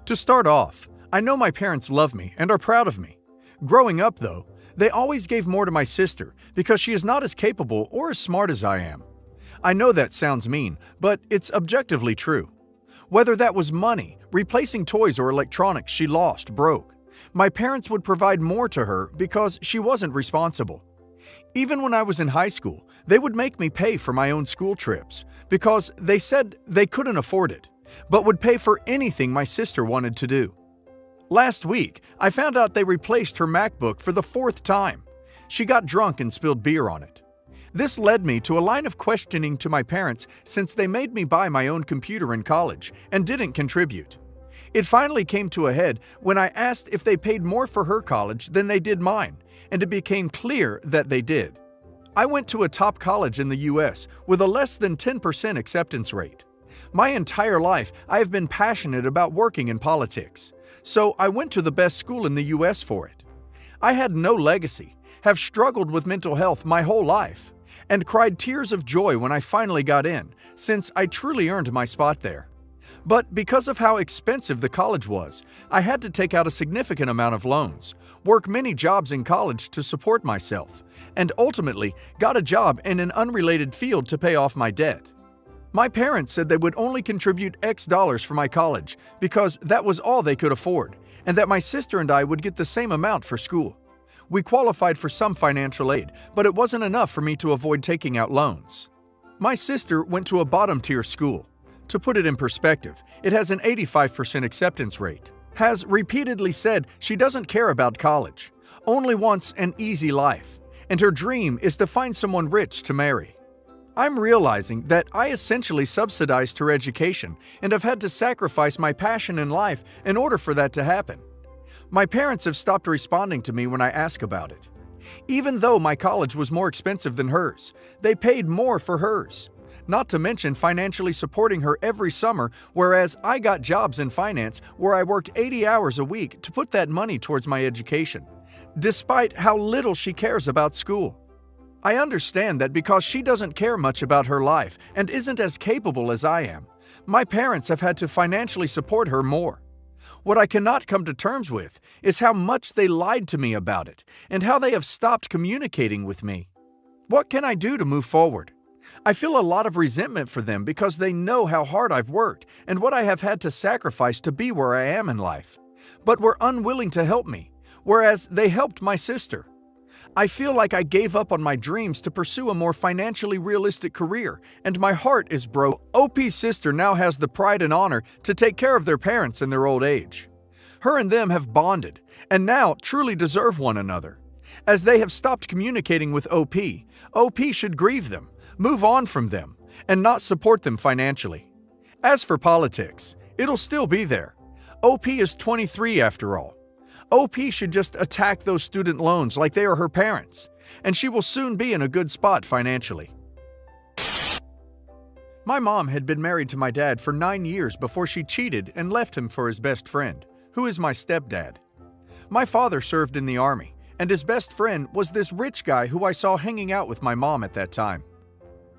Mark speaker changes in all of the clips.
Speaker 1: To start off, I know my parents love me and are proud of me. Growing up, though, they always gave more to my sister because she is not as capable or as smart as I am. I know that sounds mean, but it's objectively true. Whether that was money, replacing toys or electronics she lost, broke, my parents would provide more to her because she wasn't responsible. Even when I was in high school, they would make me pay for my own school trips because they said they couldn't afford it, but would pay for anything my sister wanted to do. Last week, I found out they replaced her MacBook for the 4th time. She got drunk and spilled beer on it. This led me to a line of questioning to my parents since they made me buy my own computer in college and didn't contribute. It finally came to a head when I asked if they paid more for her college than they did mine, and it became clear that they did. I went to a top college in the US with a less than 10% acceptance rate. My entire life, I have been passionate about working in politics, so I went to the best school in the US for it. I had no legacy, have struggled with mental health my whole life, and cried tears of joy when I finally got in, since I truly earned my spot there. But because of how expensive the college was, I had to take out a significant amount of loans, work many jobs in college to support myself, and ultimately got a job in an unrelated field to pay off my debt. My parents said they would only contribute X dollars for my college because that was all they could afford, and that my sister and I would get the same amount for school. We qualified for some financial aid, but it wasn't enough for me to avoid taking out loans. My sister went to a bottom-tier school. To put it in perspective, it has an 85% acceptance rate. Has repeatedly said she doesn't care about college, only wants an easy life, and her dream is to find someone rich to marry. I'm realizing that I essentially subsidized her education and have had to sacrifice my passion in life in order for that to happen. My parents have stopped responding to me when I ask about it. Even though my college was more expensive than hers, they paid more for hers. Not to mention financially supporting her every summer, whereas I got jobs in finance where I worked 80 hours a week to put that money towards my education, despite how little she cares about school. I understand that because she doesn't care much about her life and isn't as capable as I am, my parents have had to financially support her more. What I cannot come to terms with is how much they lied to me about it and how they have stopped communicating with me. What can I do to move forward? I feel a lot of resentment for them because they know how hard I've worked and what I have had to sacrifice to be where I am in life, but were unwilling to help me, whereas they helped my sister. I feel like I gave up on my dreams to pursue a more financially realistic career, and my heart is broken. OP's sister now has the pride and honor to take care of their parents in their old age. Her and them have bonded, and now truly deserve one another. As they have stopped communicating with OP should grieve them, move on from them, and not support them financially. As for politics, it'll still be there. OP is 23 after all. OP should just attack those student loans like they are her parents, and she will soon be in a good spot financially. My mom had been married to my dad for 9 years before she cheated and left him for his best friend, who is my stepdad. My father served in the army, and his best friend was this rich guy who I saw hanging out with my mom at that time.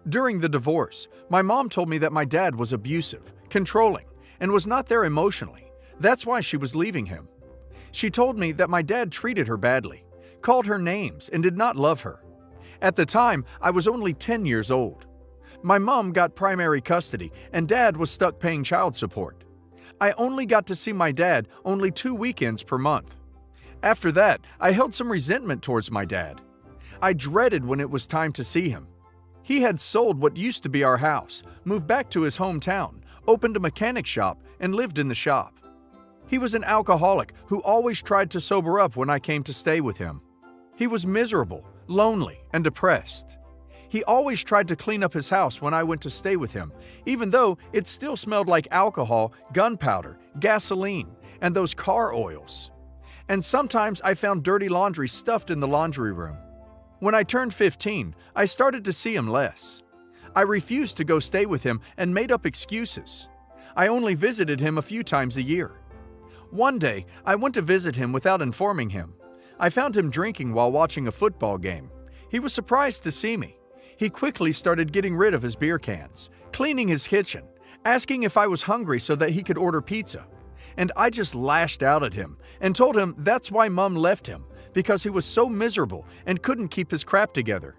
Speaker 1: During the divorce, my mom told me that my dad was abusive, controlling, and was not there emotionally. That's why she was leaving him. She told me that my dad treated her badly, called her names, and did not love her. At the time, I was only 10 years old. My mom got primary custody, and dad was stuck paying child support. I only got to see my dad only 2 weekends per month. After that, I held some resentment towards my dad. I dreaded when it was time to see him. He had sold what used to be our house, moved back to his hometown, opened a mechanic shop, and lived in the shop. He was an alcoholic who always tried to sober up when I came to stay with him. He was miserable, lonely, and depressed. He always tried to clean up his house when I went to stay with him, even though it still smelled like alcohol, gunpowder, gasoline, and those car oils. And sometimes I found dirty laundry stuffed in the laundry room. When I turned 15, I started to see him less. I refused to go stay with him and made up excuses. I only visited him a few times a year. One day, I went to visit him without informing him. I found him drinking while watching a football game. He was surprised to see me. He quickly started getting rid of his beer cans, cleaning his kitchen, asking if I was hungry so that he could order pizza. and I just lashed out at him and told him that's why Mom left him, because he was so miserable and couldn't keep his crap together.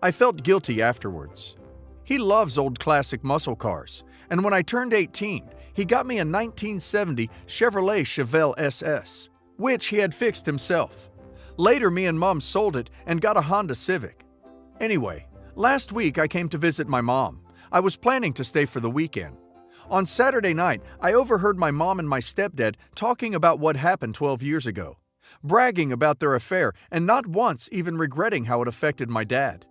Speaker 1: I felt guilty afterwards. He loves old classic muscle cars, and when I turned 18, he got me a 1970 Chevrolet Chevelle SS, which he had fixed himself. Later, me and Mom sold it and got a Honda Civic. Anyway, last week I came to visit my mom. I was planning to stay for the weekend. On Saturday night, I overheard my mom and my stepdad talking about what happened 12 years ago, bragging about their affair and not once even regretting how it affected my dad.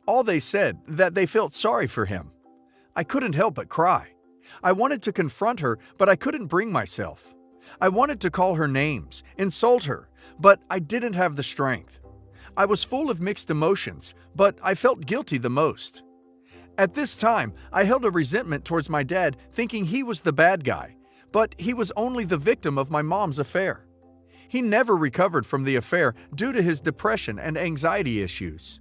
Speaker 1: All they said that they felt sorry for him. I couldn't help but cry. I wanted to confront her, but I couldn't bring myself. I wanted to call her names, insult her, but I didn't have the strength. I was full of mixed emotions, but I felt guilty the most. At this time, I held a resentment towards my dad, thinking he was the bad guy, but he was only the victim of my mom's affair. He never recovered from the affair due to his depression and anxiety issues.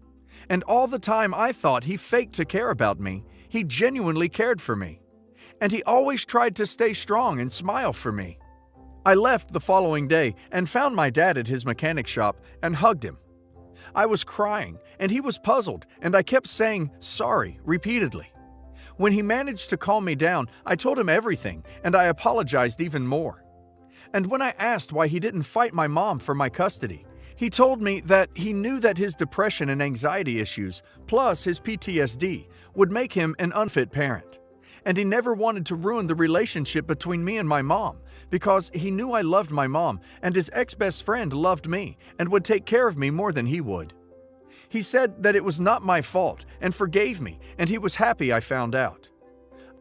Speaker 1: And all the time I thought he faked to care about me, he genuinely cared for me. And he always tried to stay strong and smile for me. I left the following day and found my dad at his mechanic shop and hugged him. I was crying, and he was puzzled, and I kept saying sorry repeatedly. When he managed to calm me down, I told him everything, and I apologized even more. And when I asked why he didn't fight my mom for my custody, he told me that he knew that his depression and anxiety issues, plus his PTSD, would make him an unfit parent. And he never wanted to ruin the relationship between me and my mom because he knew I loved my mom and his ex-best friend loved me and would take care of me more than he would. He said that it was not my fault and forgave me, and he was happy I found out.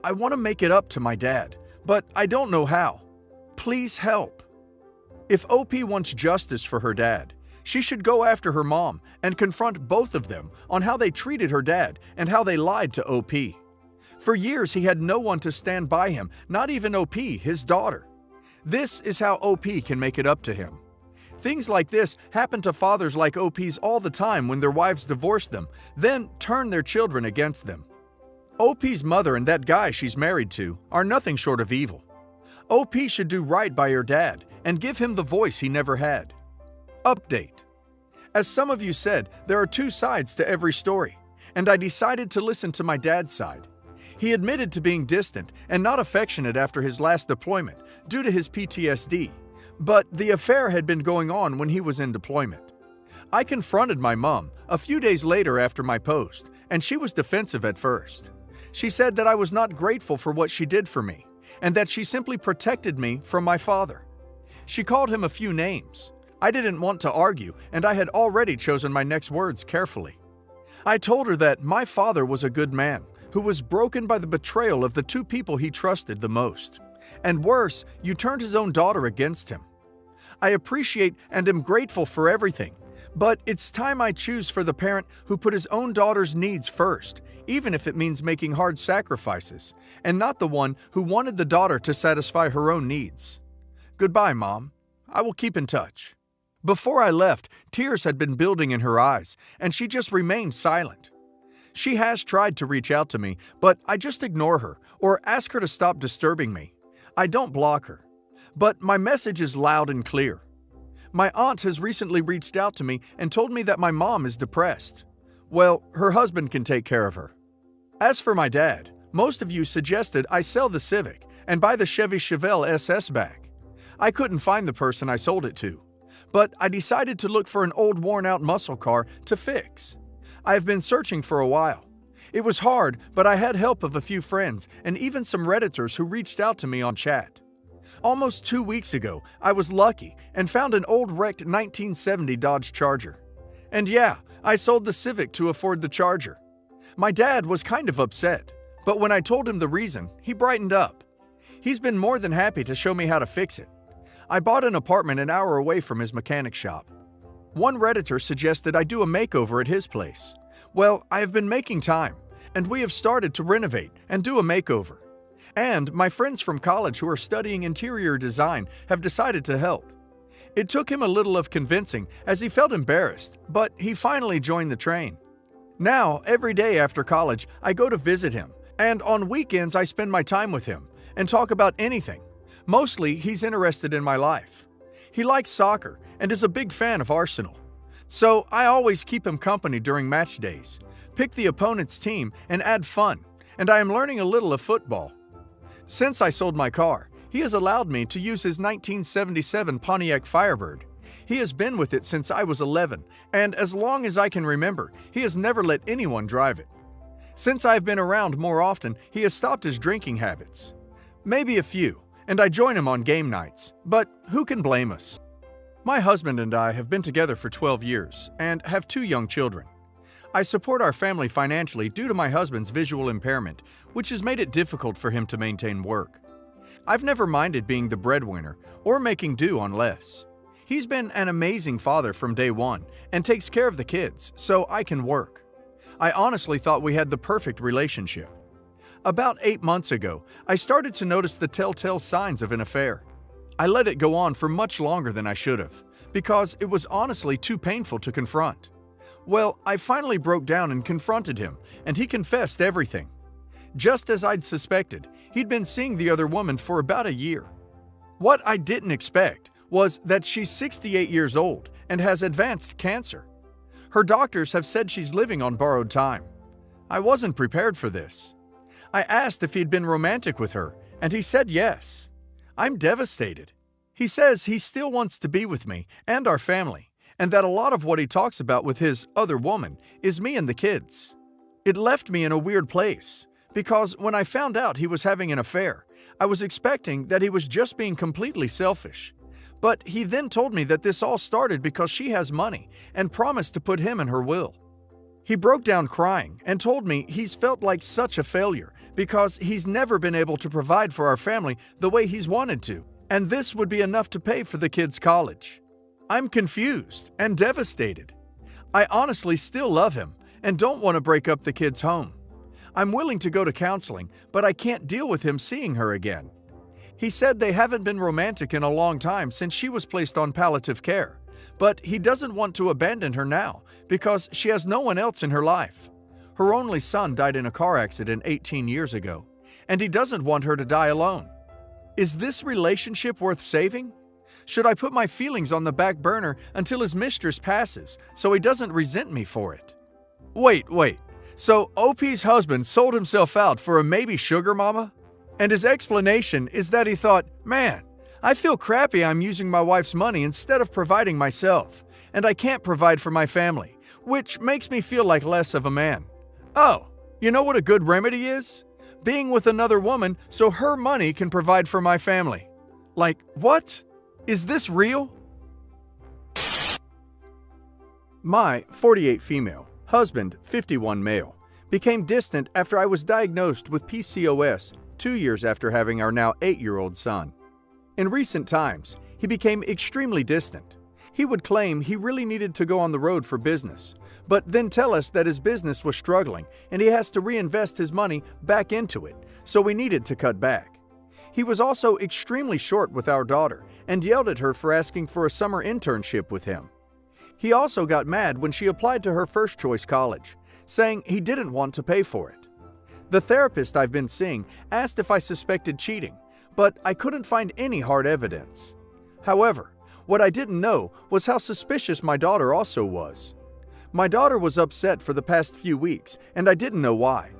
Speaker 1: I want to make it up to my dad, but I don't know how. Please help. If OP wants justice for her dad, she should go after her mom and confront both of them on how they treated her dad and how they lied to OP. For years, he had no one to stand by him, not even OP, his daughter. This is how OP can make it up to him. Things like this happen to fathers like OP's all the time when their wives divorce them, then turn their children against them. OP's mother and that guy she's married to are nothing short of evil. OP should do right by her dad and give him the voice he never had. Update. As some of you said, there are two sides to every story, and I decided to listen to my dad's side. He admitted to being distant and not affectionate after his last deployment due to his PTSD, but the affair had been going on when he was in deployment. I confronted my mom a few days later after my post, and she was defensive at first. She said that I was not grateful for what she did for me, and that she simply protected me from my father. She called him a few names. I didn't want to argue, and I had already chosen my next words carefully. I told her that my father was a good man, who was broken by the betrayal of the two people he trusted the most. And worse, you turned his own daughter against him. I appreciate and am grateful for everything, but it's time I choose for the parent who put his own daughter's needs first, even if it means making hard sacrifices, and not the one who wanted the daughter to satisfy her own needs. Goodbye, Mom. I will keep in touch. Before I left, tears had been building in her eyes, and she just remained silent. She has tried to reach out to me, but I just ignore her or ask her to stop disturbing me. I don't block her. But my message is loud and clear. My aunt has recently reached out to me and told me that my mom is depressed. Well, her husband can take care of her. As for my dad, most of you suggested I sell the Civic and buy the Chevy Chevelle SS back. I couldn't find the person I sold it to, but I decided to look for an old worn-out muscle car to fix. I have been searching for a while. It was hard, but I had help of a few friends and even some Redditors who reached out to me on chat. Almost 2 weeks ago, I was lucky and found an old wrecked 1970 Dodge Charger. And yeah, I sold the Civic to afford the Charger. My dad was kind of upset, but when I told him the reason, he brightened up. He's been more than happy to show me how to fix it. I bought an apartment an hour away from his mechanic shop. One Redditor suggested I do a makeover at his place. Well, I have been making time, and we have started to renovate and do a makeover. And my friends from college who are studying interior design have decided to help. It took him a little of convincing as he felt embarrassed, but he finally joined the train. Now, every day after college, I go to visit him, and on weekends I spend my time with him and talk about anything. Mostly, he's interested in my life. He likes soccer and is a big fan of Arsenal. So I always keep him company during match days, pick the opponent's team, and add fun, and I am learning a little of football. Since I sold my car, he has allowed me to use his 1977 Pontiac Firebird. He has been with it since I was 11, and as long as I can remember, he has never let anyone drive it. Since I've been around more often, he has stopped his drinking habits. Maybe a few, and I join him on game nights, but who can blame us? My husband and I have been together for 12 years and have 2 young children. I support our family financially due to my husband's visual impairment, which has made it difficult for him to maintain work. I've never minded being the breadwinner or making do on less. He's been an amazing father from day one and takes care of the kids so I can work. I honestly thought we had the perfect relationship. About 8 months ago, I started to notice the telltale signs of an affair. I let it go on for much longer than I should have, because it was honestly too painful to confront. Well, I finally broke down and confronted him, and he confessed everything. Just as I'd suspected, he'd been seeing the other woman for about a year. What I didn't expect was that she's 68 years old and has advanced cancer. Her doctors have said she's living on borrowed time. I wasn't prepared for this. I asked if he'd been romantic with her, and he said yes. I'm devastated. He says he still wants to be with me and our family, and that a lot of what he talks about with his other woman is me and the kids. It left me in a weird place, because when I found out he was having an affair, I was expecting that he was just being completely selfish. But he then told me that this all started because she has money and promised to put him in her will. He broke down crying and told me he's felt like such a failure because he's never been able to provide for our family the way he's wanted to, and this would be enough to pay for the kids' college. I'm confused and devastated. I honestly still love him and don't want to break up the kids' home. I'm willing to go to counseling, but I can't deal with him seeing her again. He said they haven't been romantic in a long time since she was placed on palliative care, but he doesn't want to abandon her now because she has no one else in her life. Her only son died in a car accident 18 years ago, and he doesn't want her to die alone. Is this relationship worth saving? Should I put my feelings on the back burner until his mistress passes so he doesn't resent me for it? Wait. So OP's husband sold himself out for a maybe sugar mama? And his explanation is that he thought, man, I feel crappy I'm using my wife's money instead of providing myself, and I can't provide for my family, which makes me feel like less of a man. Oh, you know what a good remedy is? Being with another woman so her money can provide for my family. Like, what? Is this real? My 48 female, husband 51 male, became distant after I was diagnosed with PCOS 2 years after having our now 8-year-old son. In recent times, he became extremely distant. He would claim he really needed to go on the road for business, but then tell us that his business was struggling and he has to reinvest his money back into it, so we needed to cut back. He was also extremely short with our daughter and yelled at her for asking for a summer internship with him. He also got mad when she applied to her first choice college, saying he didn't want to pay for it. The therapist I've been seeing asked if I suspected cheating, but I couldn't find any hard evidence. However, what I didn't know was how suspicious my daughter also was. My daughter was upset for the past few weeks, and I didn't know why.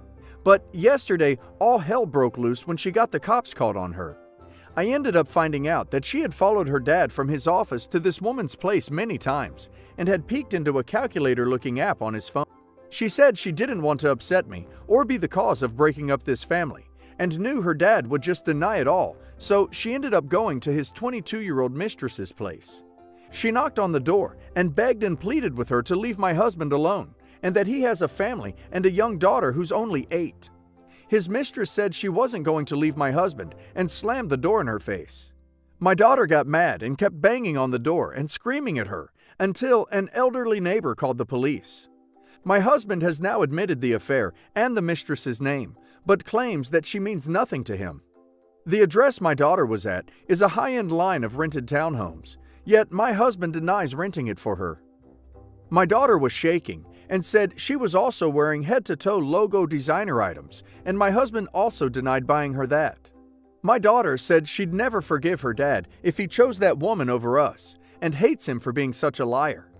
Speaker 1: But yesterday, all hell broke loose when she got the cops called on her. I ended up finding out that she had followed her dad from his office to this woman's place many times and had peeked into a calculator-looking app on his phone. She said she didn't want to upset me or be the cause of breaking up this family, and knew her dad would just deny it all, so she ended up going to his 22-year-old mistress's place. She knocked on the door and begged and pleaded with her to leave my husband alone, and that he has a family and a young daughter who's only 8. His mistress said she wasn't going to leave my husband and slammed the door in her face. My daughter got mad and kept banging on the door and screaming at her until an elderly neighbor called the police. My husband has now admitted the affair and the mistress's name, but claims that she means nothing to him. The address my daughter was at is a high-end line of rented townhomes, yet my husband denies renting it for her. My daughter was shaking and said she was also wearing head-to-toe logo designer items, and my husband also denied buying her that. My daughter said she'd never forgive her dad if he chose that woman over us, and hates him for being such a liar.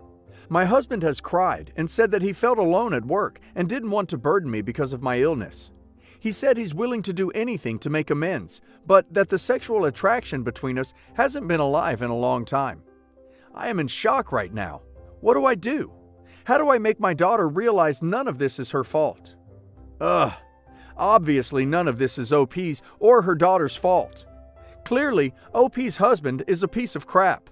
Speaker 1: My husband has cried and said that he felt alone at work and didn't want to burden me because of my illness. He said he's willing to do anything to make amends, but that the sexual attraction between us hasn't been alive in a long time. I am in shock right now. What do I do? How do I make my daughter realize none of this is her fault? Ugh. Obviously, none of this is OP's or her daughter's fault. Clearly, OP's husband is a piece of crap.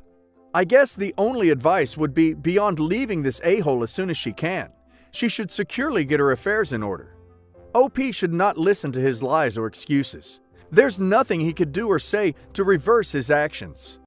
Speaker 1: I guess the only advice would be, beyond leaving this a-hole as soon as she can, she should securely get her affairs in order. OP should not listen to his lies or excuses. There's nothing he could do or say to reverse his actions.